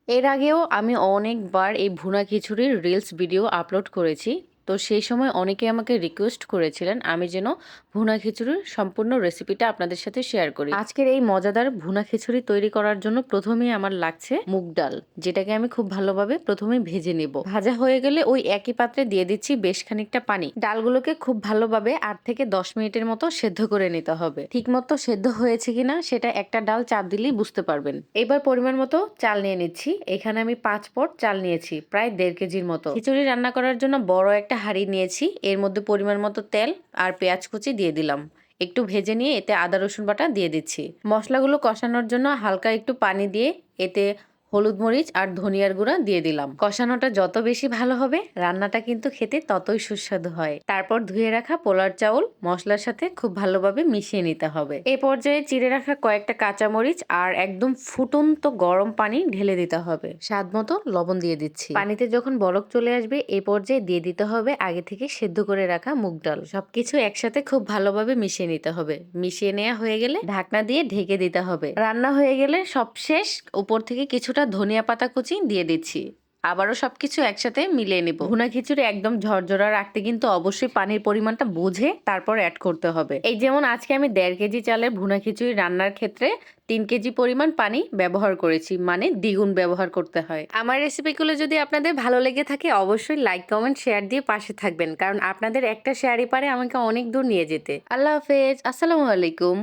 এর আগেও আমি অনেকবার এই ভুনা খিচুড়ির রিলস ভিডিও আপলোড করেছি। তো সেই সময় অনেকে আমাকে রিকোয়েস্ট করেছিলেন আমি যেন ভুনা খিচুড়ির সম্পূর্ণ রেসিপিটা আপনাদের সাথে শেয়ার করি। আজকের এই মজাদার ভুনা খিচুড়ি তৈরি করার জন্য প্রথমেই আমার লাগছে মুগ ডাল, যেটাকে আমি খুব ভালোভাবে প্রথমে ভেজে নেব। ভাজা হয়ে গেলে ওই একই পাত্রে দিয়ে দিচ্ছি বেশ খানিকটা পানি। ডালগুলোকে খুব ভালোভাবে 8 থেকে 10 মিনিটের মতো সেদ্ধ করে নিতে হবে। ঠিক মতো সেদ্ধ হয়েছে কিনা সেটা একটা ডাল চাপ দিলেই বুঝতে পারবেন। এবার পরিমাণ মতো চাল নিয়ে নিচ্ছি। এখানে আমি 5 পট চাল নিয়েছি, প্রায় 1.5 কেজির মতো। খিচুড়ি রান্না করার জন্য বড় একটা হাঁড়ি নিয়েছি। এর মধ্যে পরিমাণ মতো তেল আর পেঁয়াজ কুচি দিয়ে দিলাম। একটু ভেজে নিয়ে এতে আদা রসুন বাটা দিয়ে দিচ্ছি। মশলাগুলো কষানোর জন্য হালকা একটু পানি দিয়ে এতে হলুদ মরিচ আর ধনিয়ার গুঁড়া দিয়ে দিলাম। কষানোটা যত বেশি ভালো হবে রান্নাটা কিন্তু খেতে ততই সুস্বাদু হয়। তারপর ধুয়ে রাখা পোলার চাউল মশলার সাথে খুব ভালোভাবে মিশিয়ে নিতে হবে। এই পর্যায়ে চিড়ে রাখা কয়েকটা কাঁচামরিচ আর একদম ফুটন্ত গরম পানি ঢেলে দিতে হবে। স্বাদ মতো লবণ দিয়ে দিচ্ছি। পানিতে যখন বলক চলে আসবে এই পর্যায়ে দিয়ে দিতে হবে আগে থেকে সেদ্ধ করে রাখা মুগ ডাল। সবকিছু একসাথে খুব ভালোভাবে মিশিয়ে নিতে হবে। মিশিয়ে নেওয়া হয়ে গেলে ঢাকনা দিয়ে ঢেকে দিতে হবে। রান্না হয়ে গেলে সব শেষ, উপর থেকে কিছুটা ধনিয়া পাতা কুচি দিয়ে দিচ্ছি। আবারও সবকিছু একসাথে মিলিয়ে নেব। ভুনা খিচুড়ি একদম ঝরঝরা রাখতে কিন্তু অবশ্যই পানির পরিমাণটা বুঝে তারপর অ্যাড করতে হবে। এই যেমন আজকে আমি 1.5 কেজি চালের ভুনা খিচুড়ি রান্নার ক্ষেত্রে 3 কেজি পরিমাণ পানি ব্যবহার করেছি, মানে দ্বিগুণ ব্যবহার করতে হয়। আমার রেসিপিগুলো যদি আপনাদের ভালো লেগে থাকে অবশ্যই লাইক কমেন্ট শেয়ার দিয়ে পাশে থাকবেন, কারণ আপনাদের একটা শেয়ারই পারে আমাকে অনেক দূর নিয়ে যেতে। আল্লাহ হাফেজ, আসসালামু আলাইকুম।